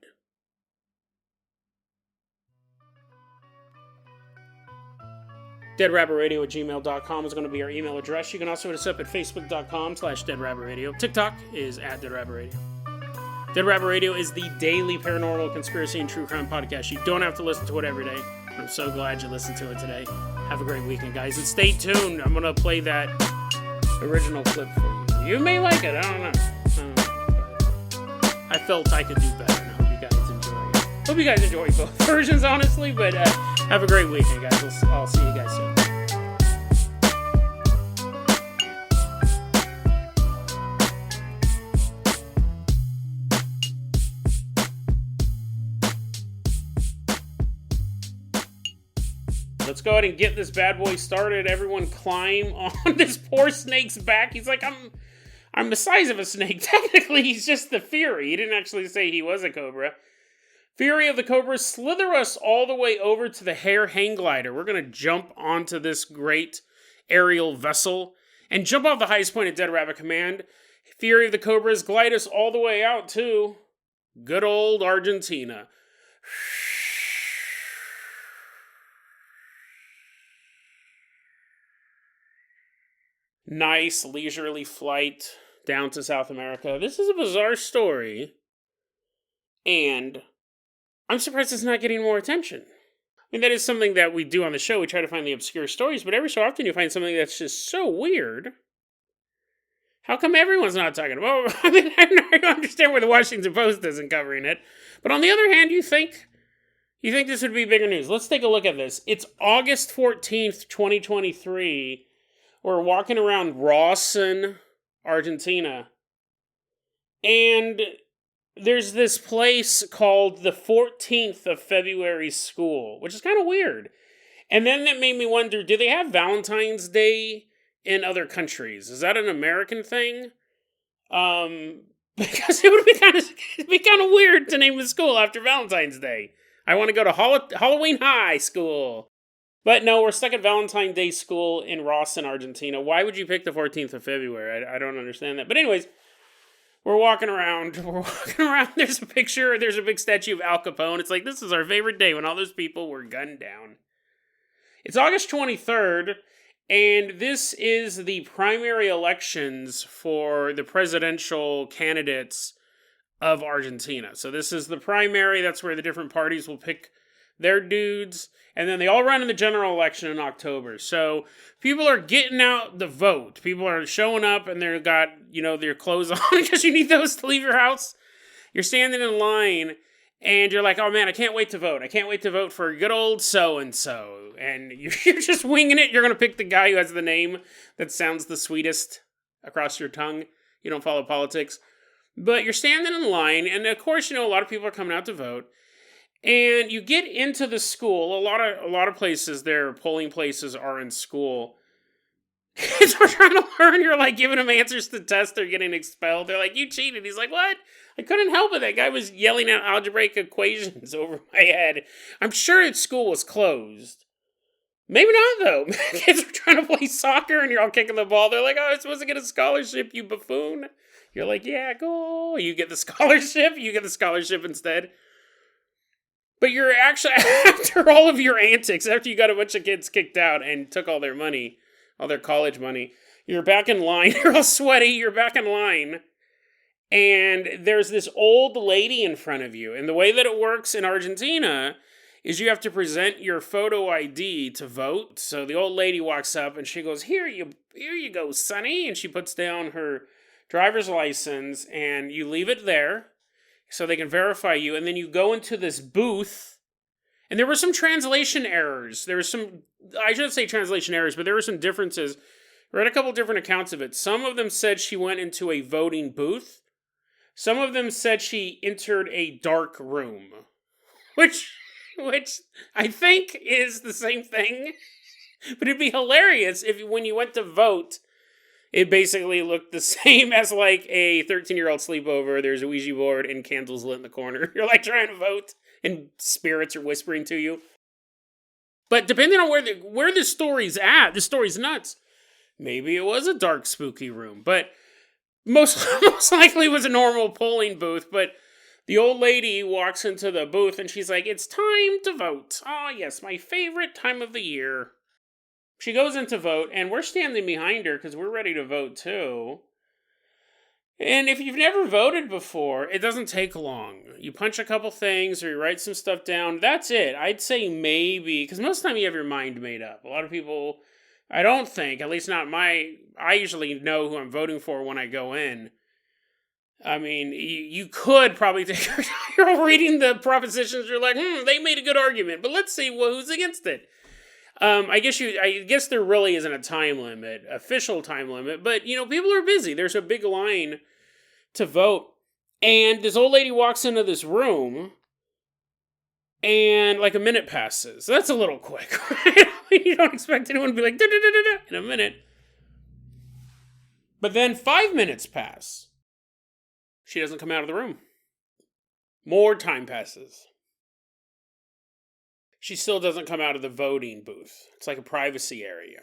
DeadRabbitRadio@gmail.com is going to be our email address. You can also hit us up at Facebook.com/DeadRabbitRadio. TikTok is @DeadRabbitRadio. Dead Rabbit Radio is the daily paranormal, conspiracy, and true crime podcast. You don't have to listen to it every day. I'm so glad you listened to it today. Have a great weekend, guys. And stay tuned. I'm going to play that original clip for you. You may like it. I don't know. I felt I could do better, and I hope you guys enjoy it. Hope you guys enjoy both versions, honestly. But have a great weekend, guys. I'll see you guys soon. Let's go ahead and get this bad boy started. Everyone climb on this poor snake's back. He's like, I'm the size of a snake. Technically, he's just the Fury. He didn't actually say he was a cobra. Fury of the Cobras, slither us all the way over to the Hare Hang Glider. We're going to jump onto this great aerial vessel and jump off the highest point of Dead Rabbit Command. Fury of the Cobras, glide us all the way out to good old Argentina. nice, leisurely flight down to South America. This is a bizarre story, and I'm surprised it's not getting more attention. I mean, that is something that we do on the show. We try to find the obscure stories, but every so often you find something that's just so weird. How come everyone's not talking about it? I mean, I don't understand why the Washington Post isn't covering it. But on the other hand, you think this would be bigger news. Let's take a look at this. It's August 14th, 2023. We're walking around Rawson, Argentina. And there's this place called the 14th of February School, which is kind of weird. And then that made me wonder, do they have Valentine's Day in other countries? Is that an American thing? Because it would be kind of weird to name the school after Valentine's Day. I want to go to Halloween High School. But no, we're stuck at Valentine's Day School in Rawson, Argentina. Why would you pick the 14th of February? I don't understand that. But anyways, we're walking around. There's a big statue of Al Capone. It's like, this is our favorite day when all those people were gunned down. It's August 23rd, and this is the primary elections for the presidential candidates of Argentina. So this is the primary. That's where the different parties will pick their dudes. And then they all run in the general election in October. So people are getting out the vote. People are showing up and they've got, their clothes on because you need those to leave your house. You're standing in line and you're like, oh man, I can't wait to vote. I can't wait to vote for good old so-and-so. And you're just winging it. You're going to pick the guy who has the name that sounds the sweetest across your tongue. You don't follow politics. But you're standing in line, and of course, a lot of people are coming out to vote. And you get into the school. A lot of places there, polling places are in school. Kids are trying to learn. You're like giving them answers to tests. They're getting expelled. They're like, you cheated. He's like, what? I couldn't help it. That guy was yelling out algebraic equations over my head. I'm sure that school was closed. Maybe not, though. Kids are trying to play soccer, and you're all kicking the ball. They're like, oh, I'm supposed to get a scholarship, you buffoon. You're like, yeah, go. You get the scholarship. You get the scholarship instead. But you're actually, after all of your antics, after you got a bunch of kids kicked out and took all their money, all their college money, you're back in line. You're all sweaty. You're back in line. And there's this old lady in front of you. And the way that it works in Argentina is you have to present your photo ID to vote. So the old lady walks up and she goes, here you go, Sonny. And she puts down her driver's license and you leave it there so they can verify you. And then you go into this booth. And there were some translation errors. I shouldn't say translation errors, but there were some differences. I read a couple different accounts of it. Some of them said she went into a voting booth. Some of them said she entered a dark room. Which I think is the same thing. But it'd be hilarious if when you went to vote, it basically looked the same as like a 13-year-old sleepover. There's a Ouija board and candles lit in the corner. You're like trying to vote and spirits are whispering to you. But depending on where the story's at, the story's nuts. Maybe it was a dark, spooky room. But most likely it was a normal polling booth. But the old lady walks into the booth and she's like, it's time to vote. Oh, yes, my favorite time of the year. She goes in to vote, and we're standing behind her because we're ready to vote too. And if you've never voted before, it doesn't take long. You punch a couple things or you write some stuff down. That's it. I'd say maybe, because most of the time you have your mind made up. A lot of people, I don't think, at least not I usually know who I'm voting for when I go in. I mean, you could probably take you're reading the propositions, you're like, they made a good argument, but let's see who's against it. I guess there really isn't a time limit, official time limit, but, people are busy. There's a big line to vote, and this old lady walks into this room, and, like, a minute passes. That's a little quick, right? You don't expect anyone to be like, da-da-da-da-da in a minute. But then 5 minutes pass. She doesn't come out of the room. More time passes. She still doesn't come out of the voting booth. It's like a privacy area.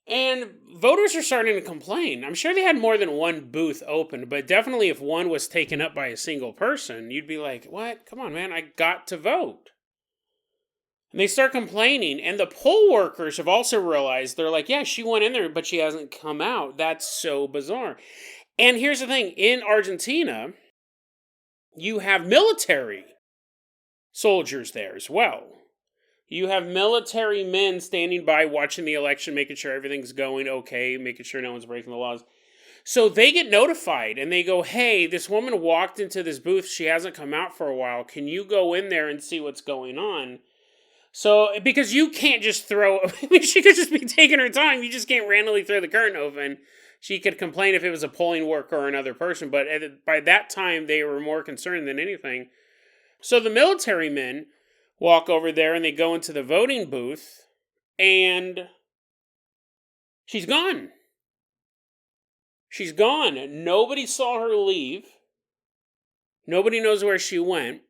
And voters are starting to complain. I'm sure they had more than one booth open, but definitely if one was taken up by a single person, you'd be like, what? Come on, man, I got to vote. And they start complaining, and the poll workers have also realized, they're like, yeah, she went in there, but she hasn't come out. That's so bizarre. And here's the thing, in Argentina, you have military soldiers there as well. You have military men standing by watching the election, making sure everything's going okay, making sure no one's breaking the laws. So they get notified and they go, hey, this woman walked into this booth. She hasn't come out for a while. Can you go in there and see what's going on? So, because you can't just throw, I mean, she could just be taking her time. You just can't randomly throw the curtain open. She could complain if it was a polling worker or another person. But by that time, they were more concerned than anything. So the military men walk over there and they go into the voting booth, and she's gone. She's gone. Nobody saw her leave. Nobody knows where she went.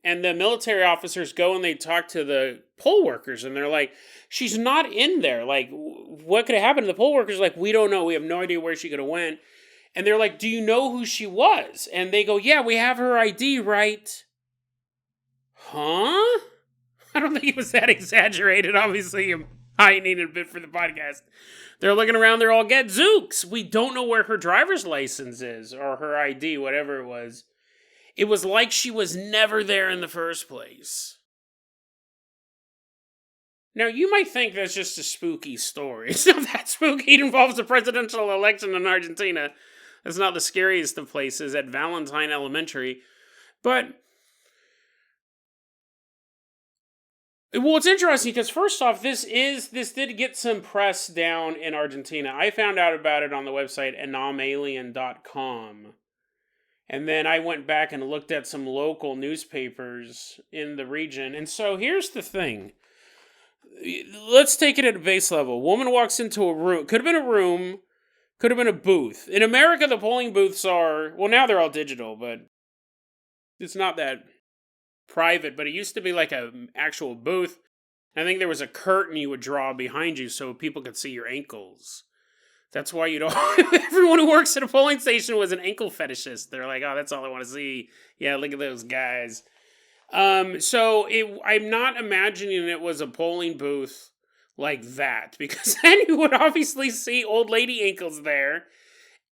And the military officers go and they talk to the poll workers, and they're like, she's not in there. Like, what could have happened? The poll workers are like, we don't know. We have no idea where she could have went. And they're like, do you know who she was? And they go, yeah, we have her ID, right? Huh? I don't think it was that exaggerated. Obviously, I'm heightening it a bit for the podcast. They're looking around, they're all, gadzooks. We don't know where her driver's license is, or her ID, whatever it was. It was like she was never there in the first place. Now, you might think that's just a spooky story. It's not that spooky. It involves a presidential election in Argentina. That's not the scariest of places, at Valentine Elementary. But, well, it's interesting because, first off, this did get some press down in Argentina. I found out about it on the website anomalien.com. And then I went back and looked at some local newspapers in the region. And so here's the thing. Let's take it at a base level. Woman walks into a room. Could have been a room. Could have been a booth. In America, the polling booths are, well, now they're all digital, but it's not that private. But it used to be like an actual booth. I think there was a curtain you would draw behind you so people could see your ankles. That's why you don't. Everyone who works at a polling station was an ankle fetishist. They're like, oh, that's all I want to see. Yeah, look at those guys. I'm not imagining it was a polling booth like that, because then you would obviously see old lady ankles there,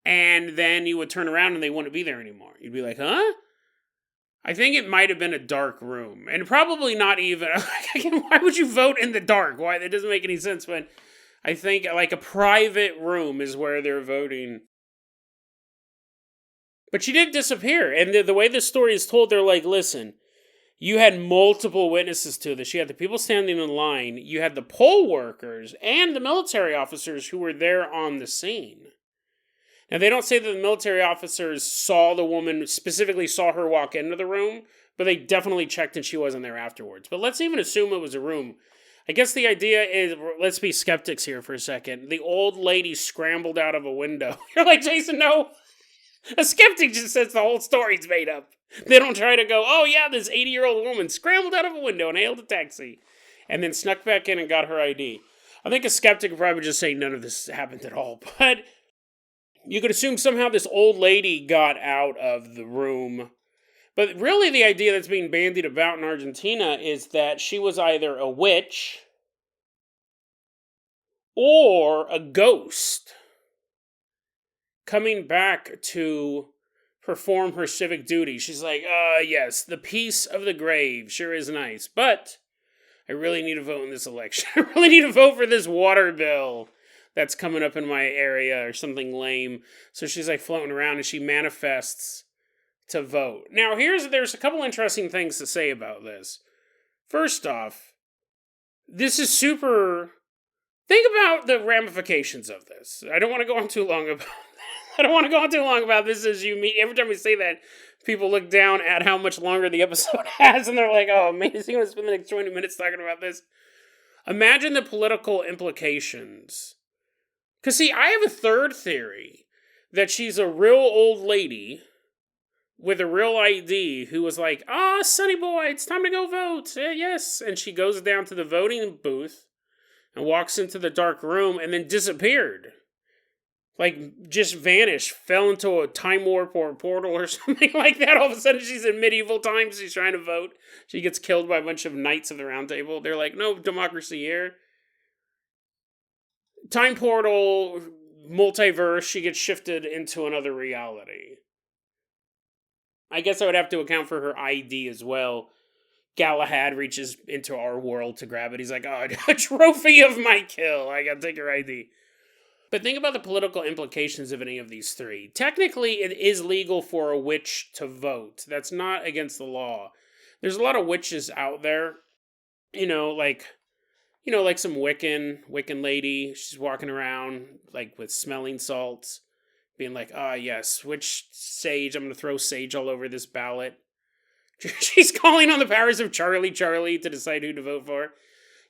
and then you would turn around and they wouldn't be there anymore. You'd be like, huh? I think it might have been a dark room, and probably not even. Why would you vote in the dark? Why? That doesn't make any sense. But I think like a private room is where they're voting. But she did disappear. And the way this story is told, they're like, listen, you had multiple witnesses to this. You had the people standing in line. You had the poll workers and the military officers who were there on the scene. Now, they don't say that the military officers saw the woman, specifically saw her walk into the room, but they definitely checked and she wasn't there afterwards. But let's even assume it was a room. I guess the idea is, let's be skeptics here for a second. The old lady scrambled out of a window. You're like, Jason, no. A skeptic just says the whole story's made up. They don't try to go, oh yeah, this 80-year-old woman scrambled out of a window and hailed a taxi. And then snuck back in and got her ID. I think a skeptic would probably just say none of this happened at all. But you could assume somehow this old lady got out of the room. But really the idea that's being bandied about in Argentina is that she was either a witch or a ghost coming back to perform her civic duty. She's like, yes, the peace of the grave sure is nice, but I really need to vote in this election. I really need to vote for this water bill that's coming up in my area or something lame. So she's like floating around and she manifests to vote. Now, there's a couple interesting things to say about this. This is super. Think about the ramifications of this. I don't want to go on too long about this. As you meet, every time we say that, people look down at how much longer the episode has, and they're like, "Oh, amazing! I'm gonna spend the next 20 minutes talking about this." Imagine the political implications. Because see, I have a third theory that she's a real old lady with a real ID who was like, sonny boy, it's time to go vote. Yes. And she goes down to the voting booth and walks into the dark room and then disappeared. like, just vanished, fell into a time warp or a portal or something like that. All of a sudden, she's in medieval times. She's trying to vote. She gets killed by a bunch of knights of the Round Table. They're like, no democracy here. Time portal, multiverse. She gets shifted into another reality. I guess I would have to account for her ID as well. Galahad reaches into our world to grab it. He's like, oh, a trophy of my kill. I gotta take your ID. But think about the political implications of any of these three. Technically, it is legal for a witch to vote. That's not against the law. There's a lot of witches out there. Like some Wiccan lady. She's walking around, like, with smelling salts. Being like, yes, witch sage. I'm going to throw sage all over this ballot. She's calling on the powers of Charlie to decide who to vote for.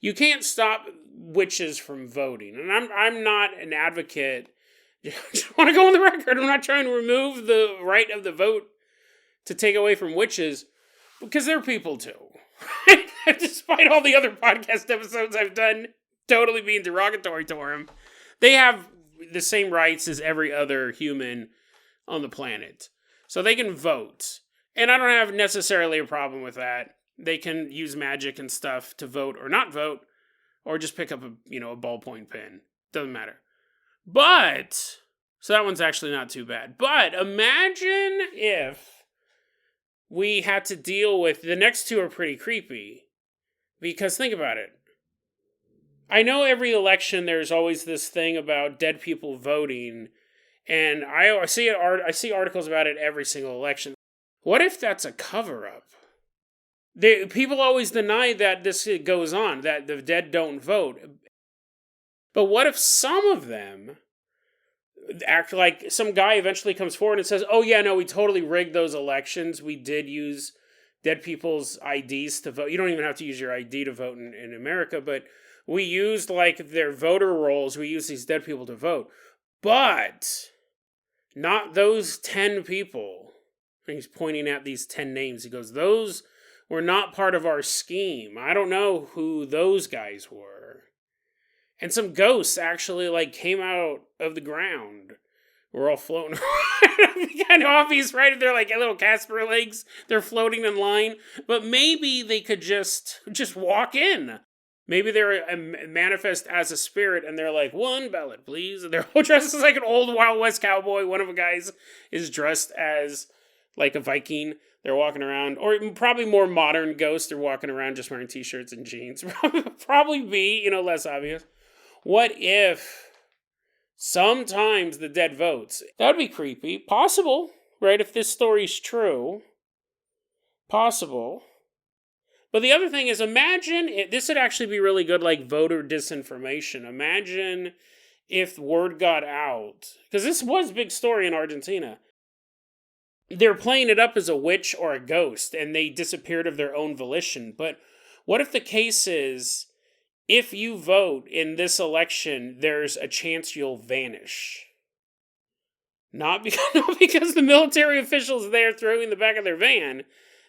You can't stop witches from voting. And I'm not an advocate. I just want to go on the record. I'm not trying to remove the right of the vote to take away from witches, because they're people too. Despite all the other podcast episodes I've done totally being derogatory to them, they have the same rights as every other human on the planet. So they can vote. And I don't have necessarily a problem with that. They can use magic and stuff to vote or not vote, or just pick up a ballpoint pen. Doesn't matter. But, so that one's actually not too bad. But imagine if we had to deal with, the next two are pretty creepy. Because think about it. I know every election there's always this thing about dead people voting, and I see articles about it every single election. What if that's a cover-up? People always deny that this goes on, that the dead don't vote. But what if some of them act like some guy eventually comes forward and says, oh yeah, no, we totally rigged those elections. We did use dead people's IDs to vote. You don't even have to use your ID to vote in America, but we used, like, their voter rolls. We used these dead people to vote. But not those 10 people. And he's pointing at these 10 names. He goes, those were not part of our scheme. I don't know who those guys were. And some ghosts actually, like, came out of the ground. We're all floating around. Kind of obvious, right? They're like little Casper legs. They're floating in line. But maybe they could just walk in. Maybe they're manifest as a spirit, and they're like, one ballot, please. And they're all dressed as like an old Wild West cowboy. One of the guys is dressed as like a Viking. They're walking around, or probably more modern ghosts. They're walking around just wearing t-shirts and jeans. Probably be, less obvious. What if sometimes the dead votes? That would be creepy. Possible, right? If this story's true. Possible. But the other thing is, imagine, this would actually be really good, like, voter disinformation. Imagine if word got out, because this was a big story in Argentina. They're playing it up as a witch or a ghost, and they disappeared of their own volition. But what if the case is, if you vote in this election, there's a chance you'll vanish? Not because the military officials there throw you in the back of their van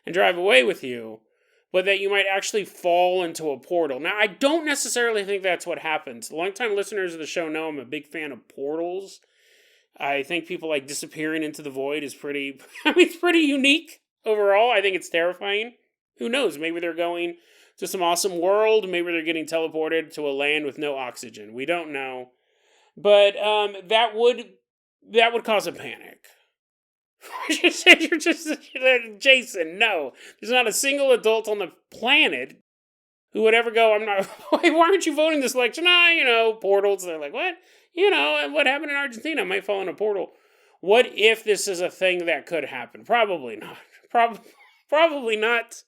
and drive away with you, but that you might actually fall into a portal. Now, I don't necessarily think that's what happens. Longtime listeners of the show know I'm a big fan of portals. I think people like disappearing into the void is it's pretty unique overall. I think it's terrifying. Who knows? Maybe they're going to some awesome world. Maybe they're getting teleported to a land with no oxygen. We don't know. But that would cause a panic. You're just Jason, no. There's not a single adult on the planet who would ever go, why aren't you voting this election? Portals. They're like, what? What happened in Argentina? I might fall in a portal. What if this is a thing that could happen? Probably not. Probably not.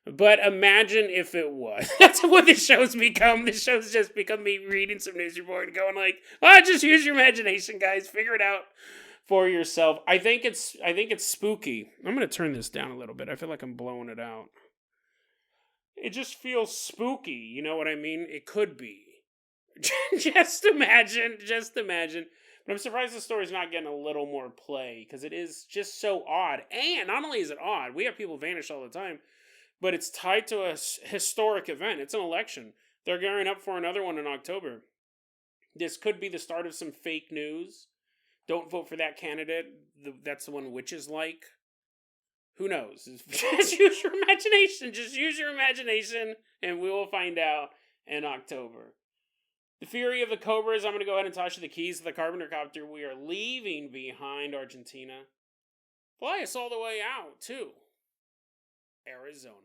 But imagine if it was. That's what this show's become. This show's just become me reading some news report and going like, just use your imagination, guys. Figure it out for yourself. I think it's spooky. I'm going to turn this down a little bit. I feel like I'm blowing it out. It just feels spooky. You know what I mean? It could be. Just imagine. But I'm surprised the story's not getting a little more play, because it is just so odd. And not only is it odd, we have people vanish all the time, but it's tied to a historic event. It's an election. They're gearing up for another one in October. This could be the start of some fake news. Don't vote for that candidate. That's the one witches like. Who knows? Just use your imagination. Just use your imagination, and we will find out in October. The Fury of the Cobras. I'm going to go ahead and toss you the keys to the Carpenter copter. We are leaving behind Argentina. Fly us all the way out to Arizona.